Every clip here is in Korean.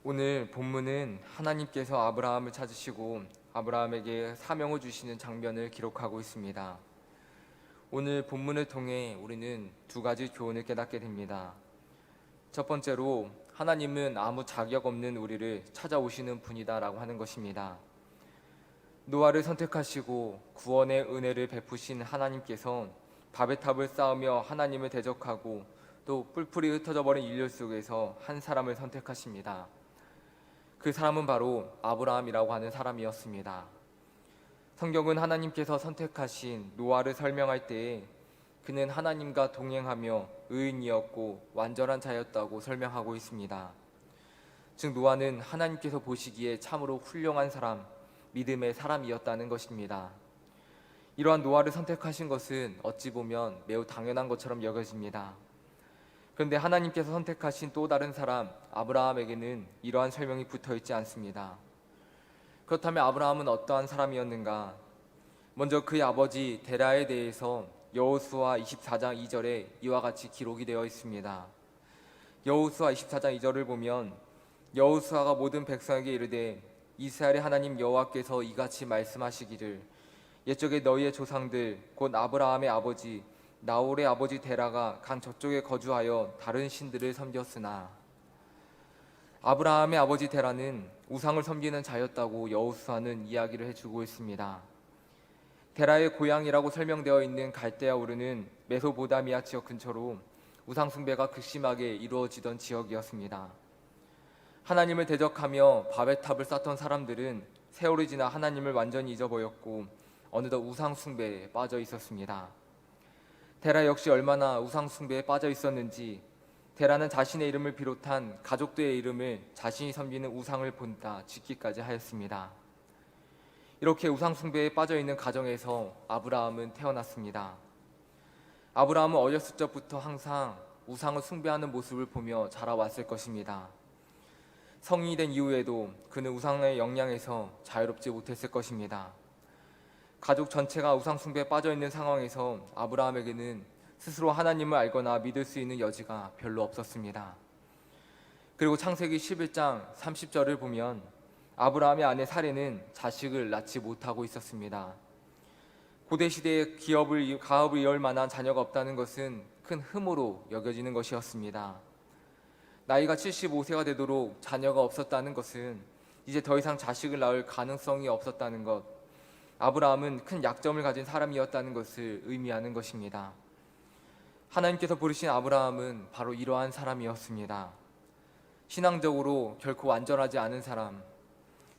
오늘 본문은 하나님께서 아브라함을 찾으시고 아브라함에게 사명을 주시는 장면을 기록하고 있습니다. 오늘 본문을 통해 우리는 두 가지 교훈을 깨닫게 됩니다. 첫 번째로 하나님은 아무 자격 없는 우리를 찾아오시는 분이다라고 하는 것입니다. 노아를 선택하시고 구원의 은혜를 베푸신 하나님께서 바벨 탑을 쌓으며 하나님을 대적하고 또 뿔뿔이 흩어져 버린 인류 속에서 한 사람을 선택하십니다. 그 사람은 바로 아브라함이라고 하는 사람이었습니다. 성경은 하나님께서 선택하신 노아를 설명할 때에 그는 하나님과 동행하며 의인이었고 완전한 자였다고 설명하고 있습니다. 즉 노아는 하나님께서 보시기에 참으로 훌륭한 사람, 믿음의 사람이었다는 것입니다. 이러한 노아를 선택하신 것은 어찌 보면 매우 당연한 것처럼 여겨집니다. 그런데 하나님께서 선택하신 또 다른 사람 아브라함에게는 이러한 설명이 붙어있지 않습니다. 그렇다면 아브라함은 어떠한 사람이었는가? 먼저 그의 아버지 데라에 대해서 여호수아 24장 2절에 이와 같이 기록이 되어 있습니다. 여호수아 24장 2절을 보면 여호수아가 모든 백성에게 이르되 이스라엘의 하나님 여호와께서 이같이 말씀하시기를 옛적에 너희의 조상들 곧 아브라함의 아버지 나홀의 아버지 데라가 강 저쪽에 거주하여 다른 신들을 섬겼으나, 아브라함의 아버지 데라는 우상을 섬기는 자였다고 여호수아는 이야기를 해주고 있습니다. 데라의 고향이라고 설명되어 있는 갈대아 우르는 메소포타미아 지역 근처로 우상 숭배가 극심하게 이루어지던 지역이었습니다. 하나님을 대적하며 바벨탑을 쌓던 사람들은 세월이 지나 하나님을 완전히 잊어버렸고 어느덧 우상 숭배에 빠져 있었습니다. 데라 역시 얼마나 우상 숭배에 빠져 있었는지 데라는 자신의 이름을 비롯한 가족들의 이름을 자신이 섬기는 우상을 본다 짓기까지 하였습니다. 이렇게 우상 숭배에 빠져 있는 가정에서 아브라함은 태어났습니다. 아브라함은 어렸을 적부터 항상 우상을 숭배하는 모습을 보며 자라왔을 것입니다. 성인이 된 이후에도 그는 우상의 영향에서 자유롭지 못했을 것입니다. 가족 전체가 우상 숭배에 빠져 있는 상황에서 아브라함에게는 스스로 하나님을 알거나 믿을 수 있는 여지가 별로 없었습니다. 그리고 창세기 11장 30절을 보면 아브라함의 아내 사레는 자식을 낳지 못하고 있었습니다. 고대 시대에 가업을 이을 만한 자녀가 없다는 것은 큰 흠으로 여겨지는 것이었습니다. 나이가 75세가 되도록 자녀가 없었다는 것은 이제 더 이상 자식을 낳을 가능성이 없었다는 것, 아브라함은 큰 약점을 가진 사람이었다는 것을 의미하는 것입니다. 하나님께서 부르신 아브라함은 바로 이러한 사람이었습니다. 신앙적으로 결코 완전하지 않은 사람,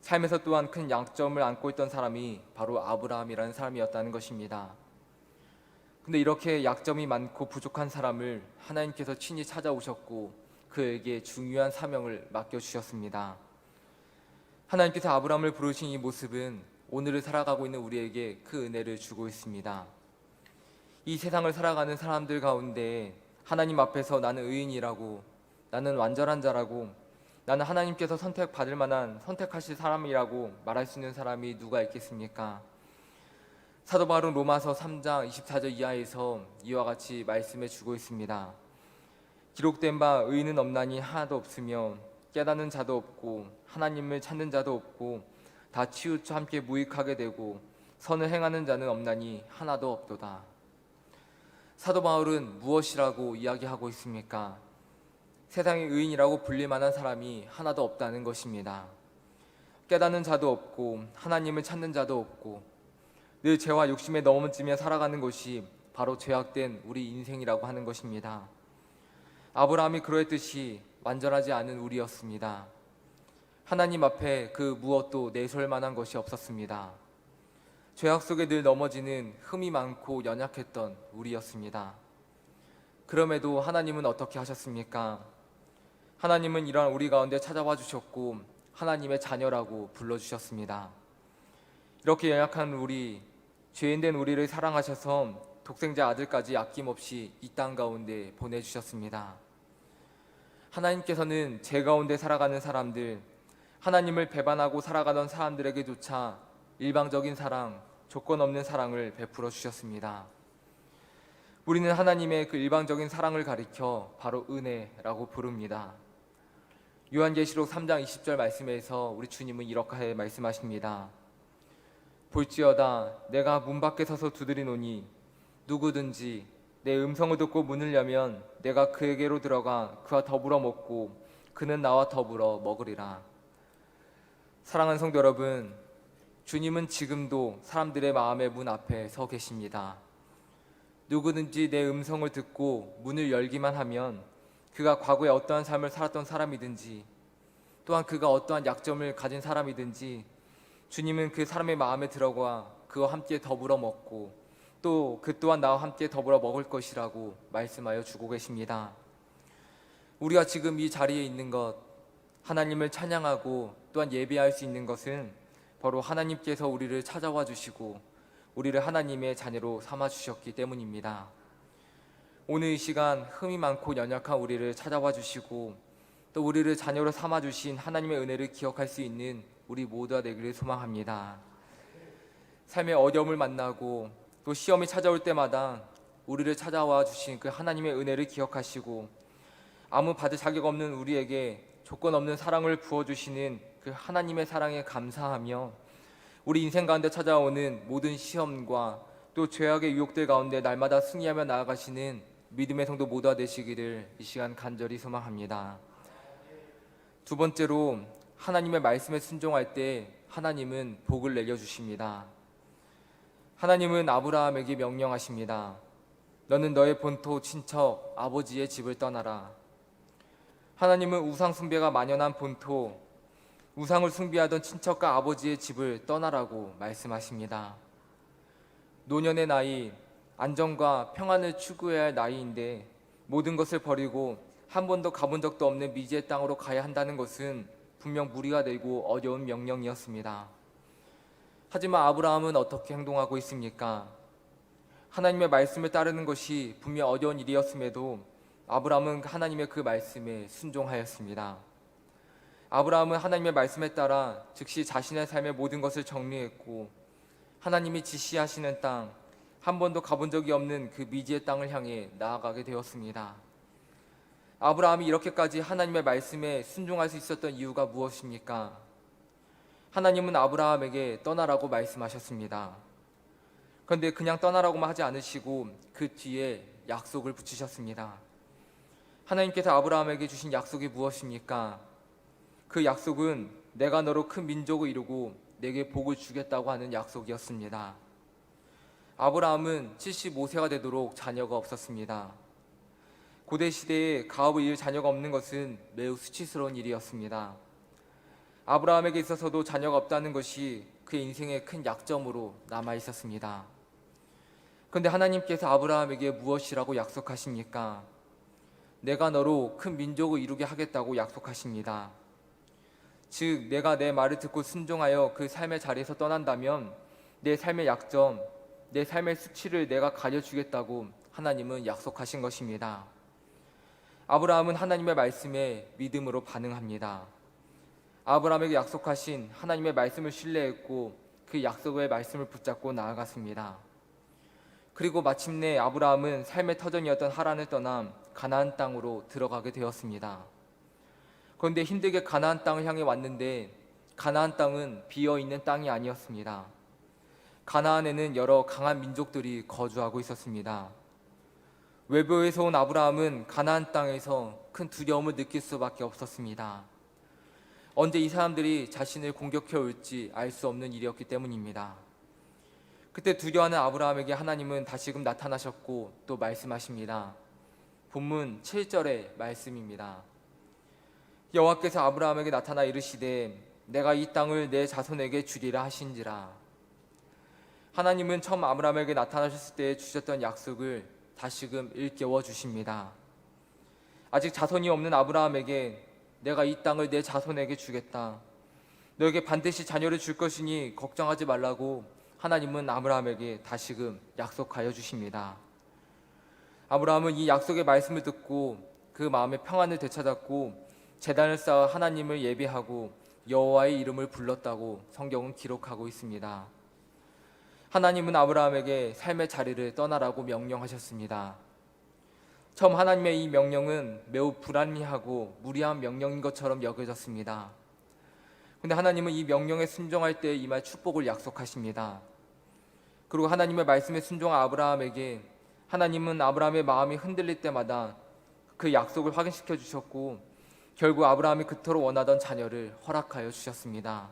삶에서 또한 큰 약점을 안고 있던 사람이 바로 아브라함이라는 사람이었다는 것입니다. 근데 이렇게 약점이 많고 부족한 사람을 하나님께서 친히 찾아오셨고 그에게 중요한 사명을 맡겨주셨습니다. 하나님께서 아브라함을 부르신 이 모습은 오늘을 살아가고 있는 우리에게 그 은혜를 주고 있습니다. 이 세상을 살아가는 사람들 가운데 하나님 앞에서 나는 의인이라고, 나는 완전한 자라고, 나는 하나님께서 선택받을 만한 선택하실 사람이라고 말할 수 있는 사람이 누가 있겠습니까? 사도 바울은 로마서 3장 24절 이하에서 이와 같이 말씀해 주고 있습니다. 기록된 바 의인은 없나니 하나도 없으며 깨닫는 자도 없고 하나님을 찾는 자도 없고 다 치우쳐 함께 무익하게 되고 선을 행하는 자는 없나니 하나도 없도다. 사도 바울은 무엇이라고 이야기하고 있습니까? 세상의 의인이라고 불릴 만한 사람이 하나도 없다는 것입니다. 깨닫는 자도 없고 하나님을 찾는 자도 없고 늘 죄와 욕심에 넘어지며 살아가는 것이 바로 죄악된 우리 인생이라고 하는 것입니다. 아브라함이 그러했듯이 완전하지 않은 우리였습니다. 하나님 앞에 그 무엇도 내세울 만한 것이 없었습니다. 죄악 속에 늘 넘어지는 흠이 많고 연약했던 우리였습니다. 그럼에도 하나님은 어떻게 하셨습니까? 하나님은 이러한 우리 가운데 찾아와 주셨고 하나님의 자녀라고 불러주셨습니다. 이렇게 연약한 우리, 죄인된 우리를 사랑하셔서 독생자 아들까지 아낌없이 이 땅 가운데 보내주셨습니다. 하나님께서는 죄 가운데 살아가는 사람들, 하나님을 배반하고 살아가던 사람들에게조차 일방적인 사랑, 조건 없는 사랑을 베풀어 주셨습니다. 우리는 하나님의 그 일방적인 사랑을 가리켜 바로 은혜라고 부릅니다. 요한계시록 3장 20절 말씀에서 우리 주님은 이렇게 말씀하십니다. 볼지어다 내가 문 밖에 서서 두드리노니 누구든지 내 음성을 듣고 문을 열면 내가 그에게로 들어가 그와 더불어 먹고 그는 나와 더불어 먹으리라. 사랑하는 성도 여러분, 주님은 지금도 사람들의 마음의 문 앞에 서 계십니다. 누구든지 내 음성을 듣고 문을 열기만 하면 그가 과거에 어떠한 삶을 살았던 사람이든지 또한 그가 어떠한 약점을 가진 사람이든지 주님은 그 사람의 마음에 들어가 그와 함께 더불어 먹고 또 그 또한 나와 함께 더불어 먹을 것이라고 말씀하여 주고 계십니다. 우리가 지금 이 자리에 있는 것, 하나님을 찬양하고 또한 예배할 수 있는 것은 바로 하나님께서 우리를 찾아와 주시고 우리를 하나님의 자녀로 삼아 주셨기 때문입니다. 오늘 이 시간 흠이 많고 연약한 우리를 찾아와 주시고 또 우리를 자녀로 삼아 주신 하나님의 은혜를 기억할 수 있는 우리 모두가 되기를 소망합니다. 삶의 어려움을 만나고 또 시험이 찾아올 때마다 우리를 찾아와 주신 그 하나님의 은혜를 기억하시고 아무 받을 자격 없는 우리에게 조건 없는 사랑을 부어주시는 그 하나님의 사랑에 감사하며 우리 인생 가운데 찾아오는 모든 시험과 또 죄악의 유혹들 가운데 날마다 승리하며 나아가시는 믿음의 성도 모두가 되시기를 이 시간 간절히 소망합니다. 두 번째로 하나님의 말씀에 순종할 때 하나님은 복을 내려주십니다. 하나님은 아브라함에게 명령하십니다. 너는 너의 본토 친척 아버지의 집을 떠나라. 하나님은 우상 숭배가 만연한 본토, 우상을 숭배하던 친척과 아버지의 집을 떠나라고 말씀하십니다. 노년의 나이, 안정과 평안을 추구해야 할 나이인데 모든 것을 버리고 한 번도 가본 적도 없는 미지의 땅으로 가야 한다는 것은 분명 무리가 되고 어려운 명령이었습니다. 하지만 아브라함은 어떻게 행동하고 있습니까? 하나님의 말씀을 따르는 것이 분명 어려운 일이었음에도 아브라함은 하나님의 그 말씀에 순종하였습니다. 아브라함은 하나님의 말씀에 따라 즉시 자신의 삶의 모든 것을 정리했고 하나님이 지시하시는 땅, 한 번도 가본 적이 없는 그 미지의 땅을 향해 나아가게 되었습니다. 아브라함이 이렇게까지 하나님의 말씀에 순종할 수 있었던 이유가 무엇입니까? 하나님은 아브라함에게 떠나라고 말씀하셨습니다. 그런데 그냥 떠나라고만 하지 않으시고 그 뒤에 약속을 붙이셨습니다. 하나님께서 아브라함에게 주신 약속이 무엇입니까? 그 약속은 내가 너로 큰 민족을 이루고 내게 복을 주겠다고 하는 약속이었습니다. 아브라함은 75세가 되도록 자녀가 없었습니다. 고대 시대에 가업을 이을 자녀가 없는 것은 매우 수치스러운 일이었습니다. 아브라함에게 있어서도 자녀가 없다는 것이 그의 인생의 큰 약점으로 남아 있었습니다. 그런데 하나님께서 아브라함에게 무엇이라고 약속하십니까? 내가 너로 큰 민족을 이루게 하겠다고 약속하십니다. 즉 내가 내 말을 듣고 순종하여 그 삶의 자리에서 떠난다면 내 삶의 약점, 내 삶의 수치를 내가 가려주겠다고 하나님은 약속하신 것입니다. 아브라함은 하나님의 말씀에 믿음으로 반응합니다. 아브라함에게 약속하신 하나님의 말씀을 신뢰했고 그 약속의 말씀을 붙잡고 나아갔습니다. 그리고 마침내 아브라함은 삶의 터전이었던 하란을 떠나 가나안 땅으로 들어가게 되었습니다. 그런데 힘들게 가나안 땅을 향해 왔는데 가나안 땅은 비어있는 땅이 아니었습니다. 가나안에는 여러 강한 민족들이 거주하고 있었습니다. 외부에서 온 아브라함은 가나안 땅에서 큰 두려움을 느낄 수밖에 없었습니다. 언제 이 사람들이 자신을 공격해 올지 알 수 없는 일이었기 때문입니다. 그때 두려워하는 아브라함에게 하나님은 다시금 나타나셨고 또 말씀하십니다. 본문 7절의 말씀입니다. 여호와께서 아브라함에게 나타나 이르시되 내가 이 땅을 내 자손에게 주리라 하신지라. 하나님은 처음 아브라함에게 나타나셨을 때 주셨던 약속을 다시금 일깨워 주십니다. 아직 자손이 없는 아브라함에게 내가 이 땅을 내 자손에게 주겠다. 너에게 반드시 자녀를 줄 것이니 걱정하지 말라고 하나님은 아브라함에게 다시금 약속하여 주십니다. 아브라함은 이 약속의 말씀을 듣고 그 마음의 평안을 되찾았고 제단을 쌓아 하나님을 예배하고 여호와의 이름을 불렀다고 성경은 기록하고 있습니다. 하나님은 아브라함에게 삶의 자리를 떠나라고 명령하셨습니다. 처음 하나님의 이 명령은 매우 불합리하고 무리한 명령인 것처럼 여겨졌습니다. 근데 하나님은 이 명령에 순종할 때 임할 축복을 약속하십니다. 그리고 하나님의 말씀에 순종한 아브라함에게 하나님은 아브라함의 마음이 흔들릴 때마다 그 약속을 확인시켜 주셨고, 결국 아브라함이 그토록 원하던 자녀를 허락하여 주셨습니다.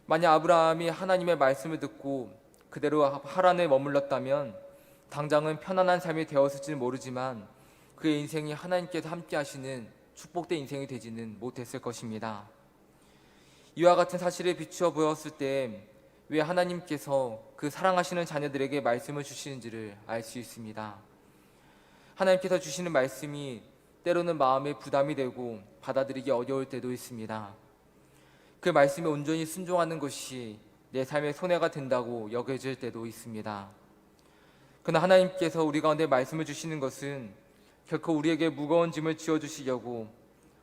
만약 아브라함이 하나님의 말씀을 듣고 그대로 하란에 머물렀다면 당장은 편안한 삶이 되었을지는 모르지만 그의 인생이 하나님께서 함께 하시는 축복된 인생이 되지는 못했을 것입니다. 이와 같은 사실에 비추어 보였을 때 왜 하나님께서 그 사랑하시는 자녀들에게 말씀을 주시는지를 알 수 있습니다. 하나님께서 주시는 말씀이 때로는 마음에 부담이 되고 받아들이기 어려울 때도 있습니다. 그 말씀에 온전히 순종하는 것이 내 삶에 손해가 된다고 여겨질 때도 있습니다. 그러나 하나님께서 우리 가운데 말씀을 주시는 것은 결코 우리에게 무거운 짐을 지어주시려고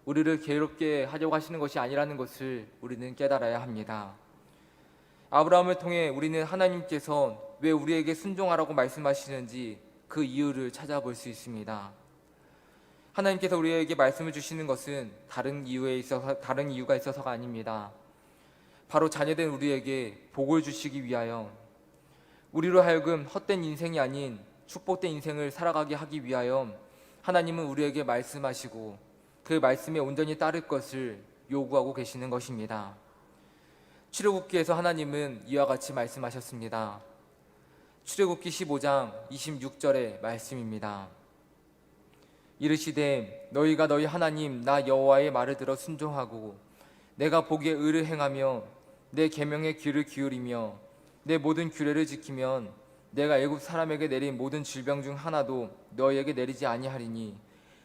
우리를 괴롭게 하려고 하시는 것이 아니라는 것을 우리는 깨달아야 합니다. 아브라함을 통해 우리는 하나님께서 왜 우리에게 순종하라고 말씀하시는지 그 이유를 찾아볼 수 있습니다. 하나님께서 우리에게 말씀을 주시는 것은 다른 이유가 있어서가 아닙니다. 바로 자녀된 우리에게 복을 주시기 위하여, 우리로 하여금 헛된 인생이 아닌 축복된 인생을 살아가게 하기 위하여 하나님은 우리에게 말씀하시고 그 말씀에 온전히 따를 것을 요구하고 계시는 것입니다. 출애굽기에서 하나님은 이와 같이 말씀하셨습니다. 출애굽기 15장 26절의 말씀입니다. 이르시되 너희가 너희 하나님 나 여호와의 말을 들어 순종하고 내가 보기에 의를 행하며 내 계명에 귀를 기울이며 내 모든 규례를 지키면 내가 애굽 사람에게 내린 모든 질병 중 하나도 너희에게 내리지 아니하리니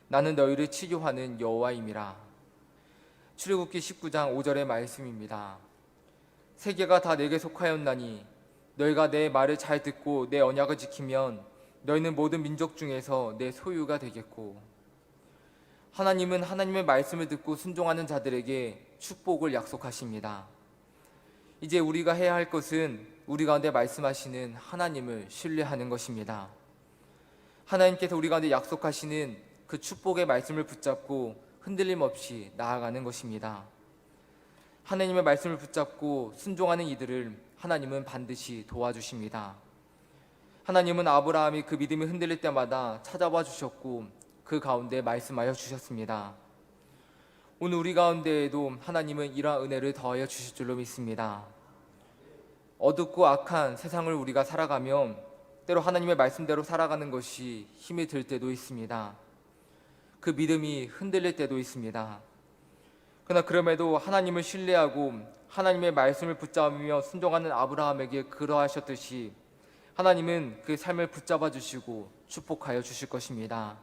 나는 너희를 치료하는 여호와임이라. 출애굽기 19장 5절의 말씀입니다. 세계가 다 내게 속하였나니 너희가 내 말을 잘 듣고 내 언약을 지키면 너희는 모든 민족 중에서 내 소유가 되겠고, 하나님은 하나님의 말씀을 듣고 순종하는 자들에게 축복을 약속하십니다. 이제 우리가 해야 할 것은 우리 가운데 말씀하시는 하나님을 신뢰하는 것입니다. 하나님께서 우리 가운데 약속하시는 그 축복의 말씀을 붙잡고 흔들림 없이 나아가는 것입니다. 하나님의 말씀을 붙잡고 순종하는 이들을 하나님은 반드시 도와주십니다. 하나님은 아브라함이 그 믿음이 흔들릴 때마다 찾아와 주셨고 그 가운데 말씀하여 주셨습니다. 오늘 우리 가운데에도 하나님은 이러한 은혜를 더하여 주실 줄로 믿습니다. 어둡고 악한 세상을 우리가 살아가면 때로 하나님의 말씀대로 살아가는 것이 힘이 들 때도 있습니다. 그 믿음이 흔들릴 때도 있습니다. 그러나 그럼에도 하나님을 신뢰하고 하나님의 말씀을 붙잡으며 순종하는 아브라함에게 그러하셨듯이 하나님은 그 삶을 붙잡아 주시고 축복하여 주실 것입니다.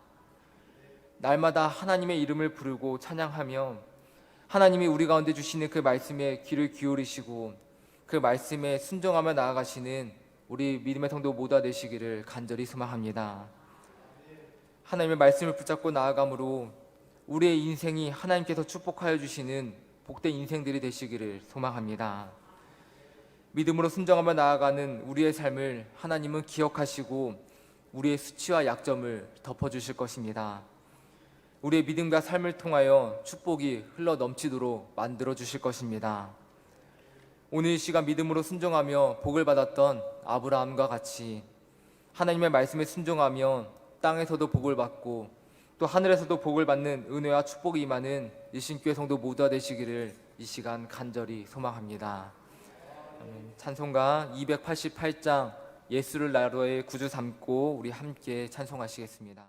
날마다 하나님의 이름을 부르고 찬양하며 하나님이 우리 가운데 주시는 그 말씀에 귀를 기울이시고 그 말씀에 순종하며 나아가시는 우리 믿음의 성도 모두가 되시기를 간절히 소망합니다. 하나님의 말씀을 붙잡고 나아감으로 우리의 인생이 하나님께서 축복하여 주시는 복된 인생들이 되시기를 소망합니다. 믿음으로 순종하며 나아가는 우리의 삶을 하나님은 기억하시고 우리의 수치와 약점을 덮어주실 것입니다. 우리의 믿음과 삶을 통하여 축복이 흘러 넘치도록 만들어 주실 것입니다. 오늘 이 시간 믿음으로 순종하며 복을 받았던 아브라함과 같이 하나님의 말씀에 순종하며 땅에서도 복을 받고 또 하늘에서도 복을 받는 은혜와 축복이 임하는 일신교회 성도 모두가 되시기를 이 시간 간절히 소망합니다. 찬송가 288장 예수를 나로의 구주 삼고 우리 함께 찬송하시겠습니다.